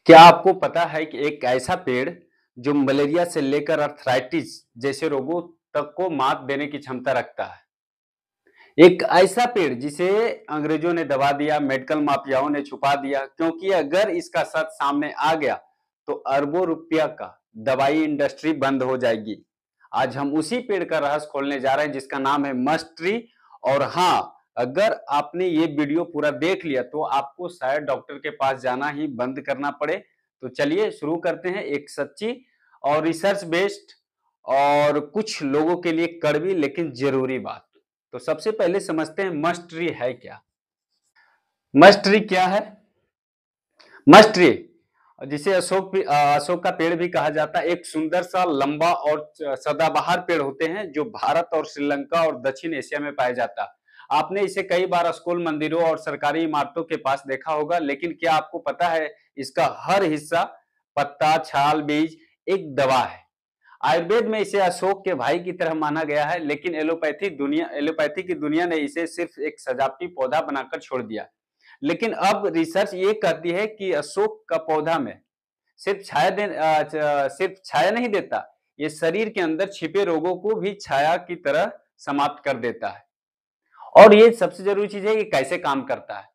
क्या आपको पता है कि एक ऐसा पेड़ जो मलेरिया से लेकर अर्थराइटिस जैसे रोगों तक को मात देने की क्षमता रखता है? एक ऐसा पेड़ जिसे अंग्रेजों ने दबा दिया, मेडिकल माफियाओं ने छुपा दिया, क्योंकि अगर इसका सच सामने आ गया तो अरबों रुपया का दवाई इंडस्ट्री बंद हो जाएगी। आज हम उसी पेड़ का रहस्य खोलने जा रहे हैं जिसका नाम है मस्ट ट्री। और हाँ, अगर आपने ये वीडियो पूरा देख लिया तो आपको शायद डॉक्टर के पास जाना ही बंद करना पड़े। तो चलिए शुरू करते हैं एक सच्ची और रिसर्च बेस्ड और कुछ लोगों के लिए कड़वी लेकिन जरूरी बात। तो सबसे पहले समझते हैं मस्ट ट्री है क्या। मस्ट ट्री क्या है? मस्ट ट्री जिसे अशोक का पेड़ भी कहा जाता है, एक सुंदर सा लंबा और सदाबहार पेड़ होते हैं जो भारत और श्रीलंका और दक्षिण एशिया में पाया जाता है। आपने इसे कई बार स्कूल, मंदिरों और सरकारी इमारतों के पास देखा होगा, लेकिन क्या आपको पता है इसका हर हिस्सा, पत्ता, छाल, बीज एक दवा है। आयुर्वेद में इसे अशोक के भाई की तरह माना गया है, लेकिन एलोपैथी की दुनिया ने इसे सिर्फ एक सजावटी पौधा बनाकर छोड़ दिया। लेकिन अब रिसर्च ये कहती है कि अशोक का पौधा में सिर्फ छाया नहीं देता, ये शरीर के अंदर छिपे रोगों को भी छाया की तरह समाप्त कर देता है। और ये सबसे जरूरी चीज है कि कैसे काम करता है।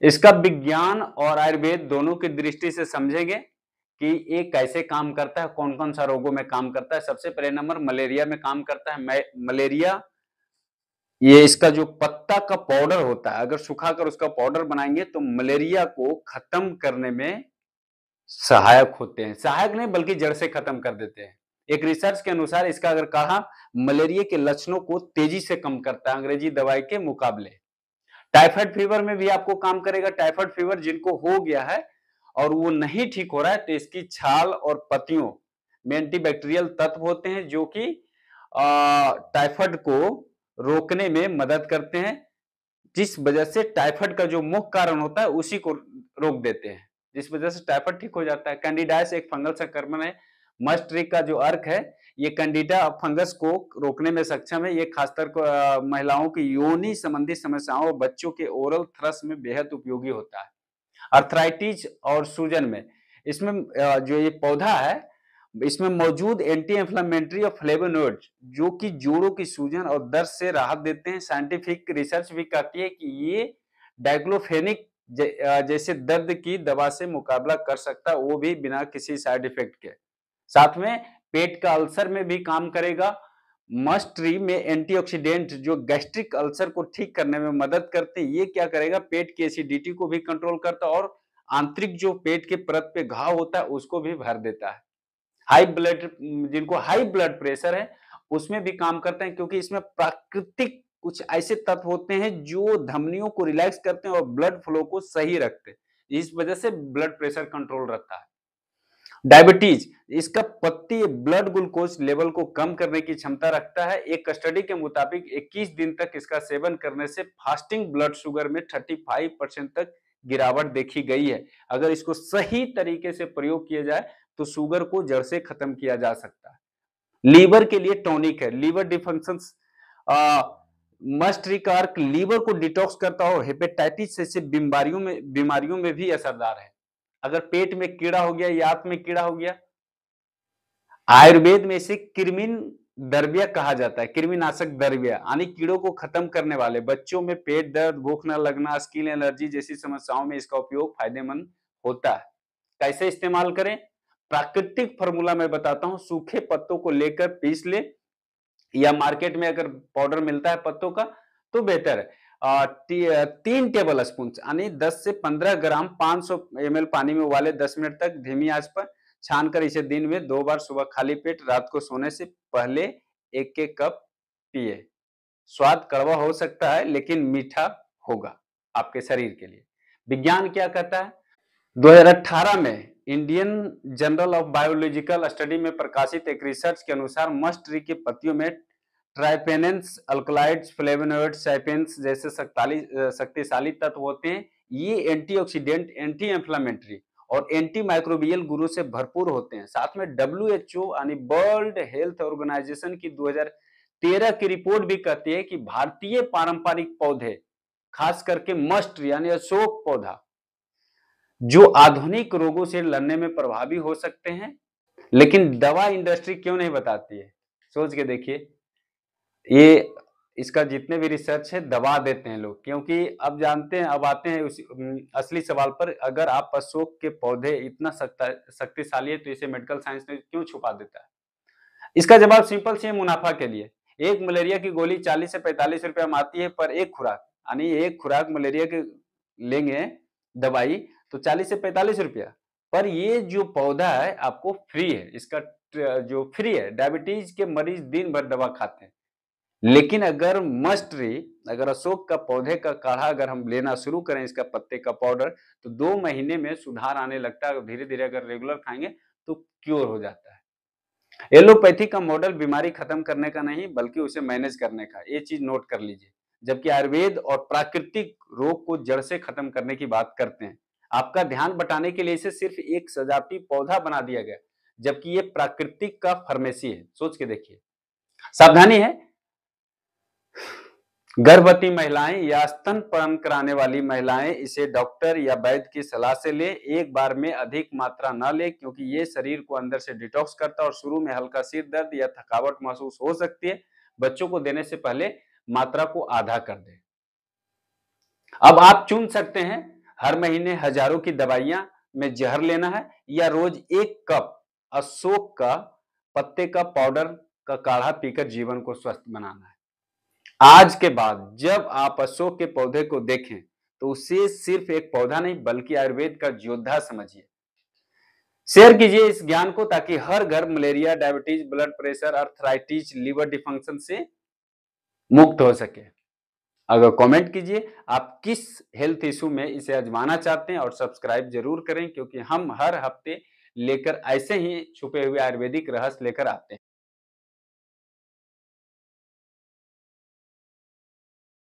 इसका विज्ञान और आयुर्वेद दोनों की दृष्टि से समझेंगे कि ये कैसे काम करता है, कौन कौन सा रोगों में काम करता है। सबसे पहले नंबर मलेरिया में काम करता है। मलेरिया, ये इसका जो पत्ता का पाउडर होता है, अगर सुखाकर उसका पाउडर बनाएंगे तो मलेरिया को खत्म करने में सहायक होते हैं। सहायक नहीं बल्कि जड़ से खत्म कर देते हैं। एक रिसर्च के अनुसार इसका अगर कहा, मलेरिया के लक्षणों को तेजी से कम करता है अंग्रेजी दवाई के मुकाबले। टाइफाइड फीवर में भी आपको काम करेगा। टाइफाइड फीवर जिनको हो गया है और वो नहीं ठीक हो रहा है, तो इसकी छाल और पत्तियों में एंटीबैक्टीरियल तत्व होते हैं जो कि टाइफाइड को रोकने में मदद करते हैं, जिस वजह से टाइफाइड का जो मुख्य कारण होता है उसी को रोक देते हैं, जिस वजह से टाइफाइड ठीक हो जाता है। कैंडिडाइस एक फंगल संक्रमण है। मस्ट ट्री का जो अर्क है, ये कैंडिडा फंगस को रोकने में सक्षम है। ये खासकर महिलाओं की योनि संबंधी समस्याओं और बच्चों के ओरल थ्रस में बेहद उपयोगी होता है। अर्थराइटिस और सूजन में इसमें जो ये पौधा है, इसमें मौजूद एंटी इंफ्लेमेटरी और फ्लेवोनोइड्स जो कि जोड़ों की सूजन और दर्द से राहत देते हैं। साइंटिफिक रिसर्च भी कहती है कि ये डाइक्लोफेनिक जैसे दर्द की दवा से मुकाबला कर सकता है, वो भी बिना किसी साइड इफेक्ट के। साथ में पेट का अल्सर में भी काम करेगा। मस्ट ट्री में एंटीऑक्सीडेंट जो गैस्ट्रिक अल्सर को ठीक करने में मदद करते हैं। ये क्या करेगा, पेट की एसिडिटी को भी कंट्रोल करता है और आंतरिक जो पेट के परत पे घाव होता है उसको भी भर देता है। हाई ब्लड जिनको हाई ब्लड प्रेशर है उसमें भी काम करते हैं, क्योंकि इसमें प्राकृतिक कुछ ऐसे तत्व होते हैं जो धमनियों को रिलैक्स करते हैं और ब्लड फ्लो को सही रखते हैं। इस वजह से ब्लड प्रेशर कंट्रोल रहता है। डायबिटीज, इसका पत्ती ब्लड ग्लूकोज लेवल को कम करने की क्षमता रखता है। एक स्टडी के मुताबिक 21 दिन तक इसका सेवन करने से फास्टिंग ब्लड शुगर में 35% तक गिरावट देखी गई है। अगर इसको सही तरीके से प्रयोग किया जाए तो शुगर को जड़ से खत्म किया जा सकता है। लीवर के लिए टॉनिक है। लीवर डिफंक्शंस, मस्ट रिकार्क लीवर को डिटॉक्स करता हो, हेपेटाइटिस जैसे बीमारियों में भी असरदार है। अगर पेट में कीड़ा हो गया या आंत में कीड़ा हो गया, आयुर्वेद में इसे कृमिन द्रव्य कहा जाता है। कृमिनाशक द्रव्य यानी कीड़ों को खत्म करने वाले। बच्चों में पेट दर्द, भूख न लगना, स्किन एलर्जी जैसी समस्याओं में इसका उपयोग फायदेमंद होता है। कैसे इस्तेमाल करें? प्राकृतिक फार्मूला मैं बताता हूं। सूखे पत्तों को लेकर पीस ले, या मार्केट में अगर पाउडर मिलता है पत्तों का तो बेहतर है। 3 टेबल स्पून यानी 10 से 15 ग्राम 500 ml पानी में उबाले 10 मिनट तक धीमी आंच पर। छानकर इसे दिन में 2 बार, सुबह खाली पेट, रात को सोने से पहले 1-1 कप पिए। स्वाद कड़वा हो सकता है लेकिन मीठा होगा आपके शरीर के लिए। विज्ञान क्या कहता है? 2018 में Indian journal of biological study में प्रकाशित एक रिसर्च के अनुसार मस्ट ट्री की पत्तियों में ट्राइपेनेंस, अल्कलॉइड्स, फ्लेवोनोइड्स, साइपेंस जैसे शक्तिशाली तत्व होते हैं। ये एंटीऑक्सीडेंट, एंटी इंफ्लेमेटरी और एंटी माइक्रोबियल गुणों से भरपूर होते हैं। साथ में डब्ल्यूएचओ यानी वर्ल्ड हेल्थ ऑर्गेनाइजेशन की 2013 की रिपोर्ट भी कहती है कि भारतीय पारंपरिक पौधे, खास करके मस्ट ट्री यानी अशोक पौधा, जो आधुनिक रोगों से लड़ने में प्रभावी हो सकते हैं, लेकिन दवा इंडस्ट्री क्यों नहीं बताती है? सोच के देखिए। ये इसका जितने भी रिसर्च है दबा देते हैं लोग, क्योंकि अब जानते हैं, अब आते हैं असली सवाल पर। अगर आप अशोक के पौधे इतना शक्तिशाली है तो इसे मेडिकल साइंस में क्यों छुपा देता है? इसका जवाब सिंपल सी है, मुनाफा के लिए। एक मलेरिया की गोली 40 से 45 रुपया में आती है पर एक खुराक, यानी एक खुराक मलेरिया के लेंगे दवाई तो 40 से 45 रुपया। पर ये जो पौधा है आपको फ्री है, इसका जो फ्री है, डायबिटीज के मरीज दिन भर दवा खाते हैं। लेकिन अगर अगर अशोक का पौधे का काढ़ा अगर हम लेना शुरू करें, इसका पत्ते का पाउडर, तो 2 महीने में सुधार आने लगता है। धीरे-धीरे अगर रेगुलर खाएँगे तो क्योर हो जाता है। एलोपैथी का मॉडल बीमारी खत्म करने का नहीं बल्कि उसे मैनेज करने का, ये चीज नोट कर लीजिए। जबकि आयुर्वेद और प्राकृतिक रोग को जड़ से खत्म करने की बात करते हैं। आपका ध्यान बटाने के लिए इसे सिर्फ एक सजावटी पौधा बना दिया गया, जबकि ये प्राकृतिक का फार्मेसी है। सोच के देखिए। सावधानी है, गर्भवती महिलाएं या स्तनपान कराने वाली महिलाएं इसे डॉक्टर या वैद्य की सलाह से लें। एक बार में अधिक मात्रा न लें, क्योंकि ये शरीर को अंदर से डिटॉक्स करता है और शुरू में हल्का सिर दर्द या थकावट महसूस हो सकती है। बच्चों को देने से पहले मात्रा को आधा कर दें। अब आप चुन सकते हैं, हर महीने हजारों की दवाइयां में जहर लेना है या रोज 1 कप अशोक का पत्ते का पाउडर का काढ़ा पीकर जीवन को स्वस्थ बनाना है। आज के बाद जब आप अशोक के पौधे को देखें तो उसे सिर्फ एक पौधा नहीं बल्कि आयुर्वेद का योद्धा समझिए। शेयर कीजिए इस ज्ञान को ताकि हर घर malaria, diabetes, blood pressure, arthritis, liver dysfunction से मुक्त हो सके। अगर कमेंट कीजिए आप किस हेल्थ इशू में इसे आजमाना चाहते हैं और सब्सक्राइब जरूर करें, क्योंकि हम हर हफ्ते लेकर ऐसे ही छुपे हुए आयुर्वेदिक रहस्य लेकर आते हैं।